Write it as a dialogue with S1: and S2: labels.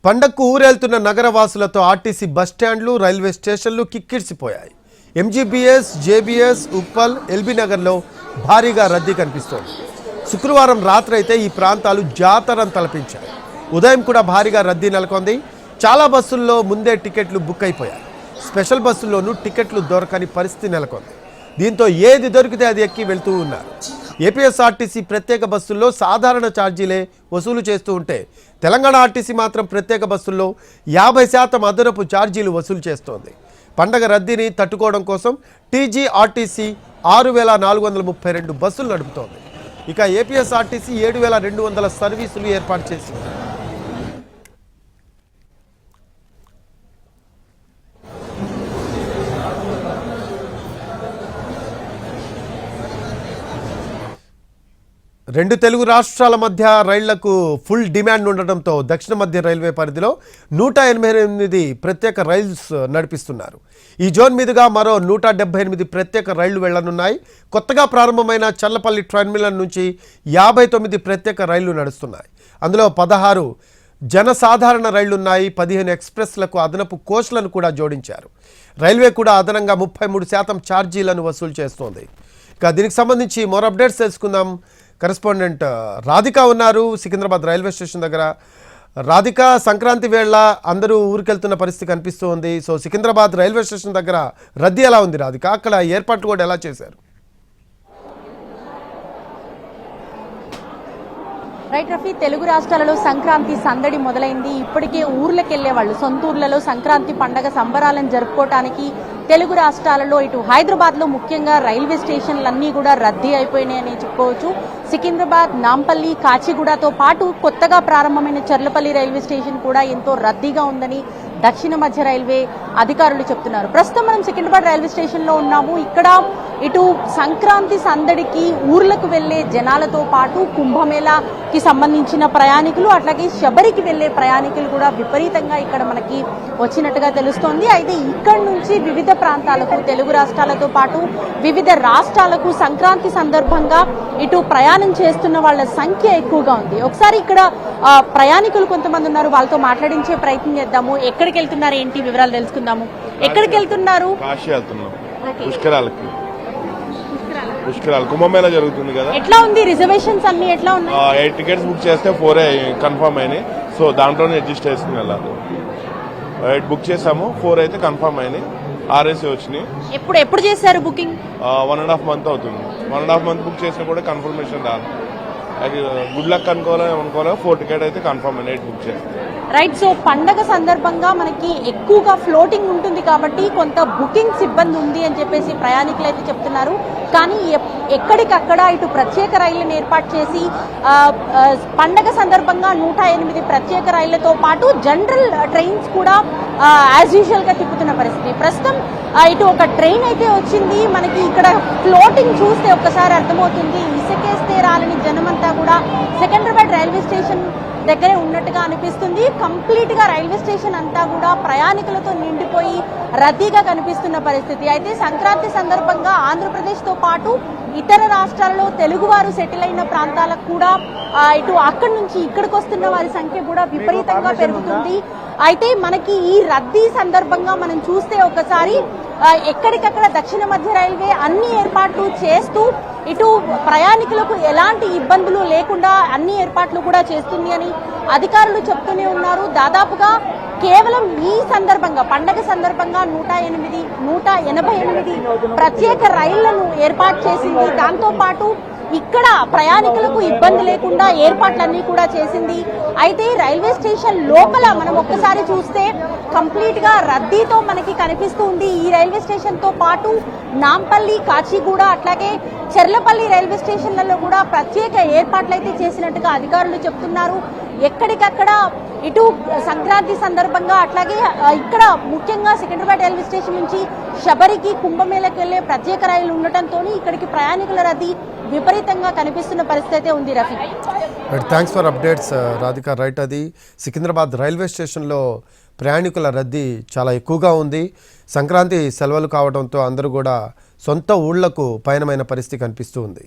S1: పండగకు ఊరేళ్తున్న నగరవాసులతో RTC బస్టాండ్లు railway స్టేషన్లు కిక్కిరిసిపోయాయి. MGBS, JBS, Uppal, LB నగర్లో భారీగా రద్దీ కనిపిస్తోంది. శుక్రవారం రాత్రి అయితే ఈ ప్రాంతాలు జాతరం తలపించాయి. ఉదయం కూడా భారీగా రద్దీ నెలకొంది. చాలా బస్సుల్లో ముందే టికెట్లు బుక్ అయిపోయాయి. స్పెషల్ బస్సుల్లోనూ టికెట్లు దొరకని పరిస్థితి నెలకొంది. దీంతో ఏది దొరికితే అది ఎక్కి వెళ్తూ ఉన్నారు. ఏపీఎస్ఆర్టీసీ ప్రత్యేక బస్సుల్లో సాధారణ ఛార్జీలే వసూలు చేస్తూ ఉంటే తెలంగాణ ఆర్టీసీ మాత్రం ప్రత్యేక బస్సుల్లో 50% అదనపు ఛార్జీలు వసూలు చేస్తోంది. పండగ రద్దీని తట్టుకోవడం కోసం టీజీఆర్టీసీ 6432 బస్సులు నడుపుతోంది. ఇక ఏపీఎస్ఆర్టీసీ 7200 సర్వీసులు ఏర్పాటు చేసింది. రెండు తెలుగు రాష్ట్రాల మధ్య రైళ్లకు ఫుల్ డిమాండ్ ఉండడంతో దక్షిణ మధ్య రైల్వే పరిధిలో 188 ప్రత్యేక రైల్స్ నడిపిస్తున్నారు. ఈ జోన్ మీదుగా మరో 178 ప్రత్యేక రైళ్లు వెళ్లనున్నాయి. కొత్తగా ప్రారంభమైన చల్లపల్లి టెర్మినల్ నుంచి 59 ప్రత్యేక రైళ్లు నడుస్తున్నాయి. అందులో 16 జనసాధారణ రైళ్లున్నాయి. 15 ఎక్స్ప్రెస్లకు అదనపు కోచ్లను కూడా జోడించారు. రైల్వే కూడా అదనంగా 33% ఛార్జీలను వసూలు చేస్తోంది. ఇక దీనికి సంబంధించి మోర్ అప్డేట్స్ తెలుసుకుందాం. కరెస్పాండెంట్ రాధిక ఉన్నారు సికింద్రాబాద్ రైల్వే స్టేషన్ దగ్గర. రాధిక, సంక్రాంతి వేళ అందరూ ఊరికెళ్తున్న పరిస్థితి కనిపిస్తుంది. సో సికింద్రాబాద్ రైల్వే స్టేషన్ దగ్గర రద్దీ ఎలా ఉంది రాధిక? అక్కడ ఏర్పాట్లు కూడా ఎలా చేశారు?
S2: రైట్ రఫీ, తెలుగు రాష్ట్రాలలో సంక్రాంతి సందడి మొదలైంది. ఇప్పటికే ఊర్లకు వెళ్లే వాళ్ళు సొంత ఊర్లలో సంక్రాంతి పండగ సంబరాలను జరుపుకోవడానికి తెలుగు రాష్ట్రాలలో ఇటు హైదరాబాద్లో ముఖ్యంగా రైల్వే స్టేషన్లన్నీ కూడా రద్దీ అయిపోయినాయని చెప్పుకోవచ్చు. సికింద్రాబాద్, నాంపల్లి, కాచిగూడతో పాటు కొత్తగా ప్రారంభమైన చర్లపల్లి రైల్వే స్టేషన్ కూడా ఎంతో రద్దీగా ఉందని దక్షిణ మధ్య రైల్వే అధికారులు చెప్తున్నారు. ప్రస్తుతం మనం సికింద్రాబాద్ రైల్వే స్టేషన్లో ఉన్నాము. ఇక్కడ ఇటు సంక్రాంతి సందడికి ఊర్లకు వెళ్లే జనాలతో పాటు కుంభమేళాకి సంబంధించిన ప్రయాణికులు, అట్లాగే శబరికి వెళ్లే ప్రయాణికులు కూడా విపరీతంగా ఇక్కడ మనకి వచ్చినట్టుగా తెలుస్తోంది. అయితే ఇక్కడి నుంచి వివిధ ప్రాంతాలకు, తెలుగు రాష్ట్రాలతో పాటు వివిధ రాష్ట్రాలకు సంక్రాంతి సందర్భంగా ఇటు ప్రయాణం చేస్తున్న వాళ్ళ సంఖ్య ఎక్కువగా ఉంది. ఒకసారి ఇక్కడ ప్రయాణికులు కొంతమంది ఉన్నారు, వాళ్ళతో మాట్లాడించే ప్రయత్నం చేద్దాము. ఎక్కడికి వెళ్తున్నారు, ఏంటి వివరాలు తెలుసుకుందాము. ఎక్కడికి వెళ్తున్నారు?
S3: పుష్కరాలు కుంభమేళా జరుగుతుంది కదా.
S2: ఎట్లా ఉంది రిజర్వేషన్స్ అన్ని ఎట్లా ఉన్నాయి?
S3: 8 టికెట్స్ బుక్ చేస్తే 4 కన్ఫర్మ్ అయినాయి. సో దాంట్లోనే అడ్జస్ట్ చేసుకుని వెళ్ళాలి. 8 బుక్ చేసాము, 4 అయితే కన్ఫర్మ్ అయినాయి. RAC వచ్చినాయి.
S2: ఎప్పుడు చేశారు బుకింగ్?
S3: 1.5 మంత్ అవుతుంది. 1.5 మంత్ బుక్ చేసినా కూడా కన్ఫర్మేషన్ రాదు. అది గుడ్ లక్ అనుకోవాలి. 4 టికెట్ అయితే కన్ఫర్మ్ అయినాయి 8 బుక్ చేస్తే.
S2: రైట్. సో పండగ సందర్భంగా మనకి ఎక్కువగా ఫ్లోటింగ్ ఉంటుంది కాబట్టి కొంత బుకింగ్ సిబ్బంది ఉంది అని చెప్పేసి ప్రయాణికులు అయితే చెప్తున్నారు. కానీ ఎక్కడికక్కడ ఇటు ప్రత్యేక రైళ్లను ఏర్పాటు చేసి పండగ సందర్భంగా 108 ప్రత్యేక రైళ్లతో పాటు జనరల్ ట్రైన్స్ కూడా యాజ్ యూజువల్ గా తిప్పుతున్న పరిస్థితి. ప్రస్తుతం ఇటు ఒక ట్రైన్ అయితే వచ్చింది. మనకి ఇక్కడ ఫ్లోటింగ్ చూస్తే ఒక్కసారి అర్థమవుతుంది. ఇసుకేస్తే రాలని జనమంతా కూడా సికింద్రాబాద్ రైల్వే స్టేషన్ దగ్గరే ఉన్నట్టుగా అనిపిస్తుంది. కంప్లీట్ గా రైల్వే స్టేషన్ అంతా కూడా ప్రయాణికులతో నిండిపోయి రద్దీగా కనిపిస్తున్న పరిస్థితి. అయితే సంక్రాంతి సందర్భంగా ఆంధ్రప్రదేశ్ తో పాటు ఇతర రాష్ట్రాల్లో తెలుగువారు సెటిల్ అయిన ప్రాంతాలకు కూడా ఇటు అక్కడి నుంచి ఇక్కడికి వస్తున్న వారి సంఖ్య కూడా విపరీతంగా పెరుగుతుంది. అయితే మనకి ఈ రద్దీ సందర్భంగా మనం చూస్తే ఒకసారి ఎక్కడికక్కడ దక్షిణ మధ్య రైల్వే అన్ని ఏర్పాట్లు చేస్తూ ఇటు ప్రయాణికులకు ఎలాంటి ఇబ్బందులు లేకుండా అన్ని ఏర్పాట్లు కూడా చేస్తుంది అని అధికారులు చెప్తూనే ఉన్నారు. దాదాపుగా కేవలం ఈ సందర్భంగా పండగ సందర్భంగా 188 ప్రత్యేక రైళ్లను ఏర్పాటు చేసింది. దాంతో పాటు ఇక్కడ ప్రయాణికులకు ఇబ్బంది లేకుండా ఏర్పాట్లన్నీ కూడా చేసింది. అయితే రైల్వే స్టేషన్ లోపల మనం ఒక్కసారి చూస్తే కంప్లీట్ గా రద్దీతో మనకి కనిపిస్తూ ఉంది. ఈ రైల్వే స్టేషన్ తో పాటు నాంపల్లి, కాచిగూడ, అట్లాగే చెర్లపల్లి రైల్వే స్టేషన్లలో కూడా ప్రత్యేక ఏర్పాట్లు అయితే చేసినట్టుగా అధికారులు చెప్తున్నారు. ఎక్కడికక్కడ ఇటు సంక్రాంతి సందర్భంగా అట్లాగే ఇక్కడ ముఖ్యంగా సికింద్రాబాద్ రైల్వే స్టేషన్ నుంచి శబరికి, కుంభమేళకి వెళ్లే ప్రత్యేక రైలు ఉండటంతో ఇక్కడికి ప్రయాణికుల రద్దీ విపరీతంగా కనిపిస్తున్న పరిస్థితి ఉంది. Rafi,
S1: thanks for updates Radhika. Right, అది సికింద్రాబాద్ రైల్వే స్టేషన్లో ప్రయాణికుల రద్దీ చాలా ఎక్కువగా ఉంది. సంక్రాంతి సెలవులు కావడంతో అందరూ కూడా సొంత ఊళ్లకు పయనమైన పరిస్థితి కనిపిస్తూ ఉంది.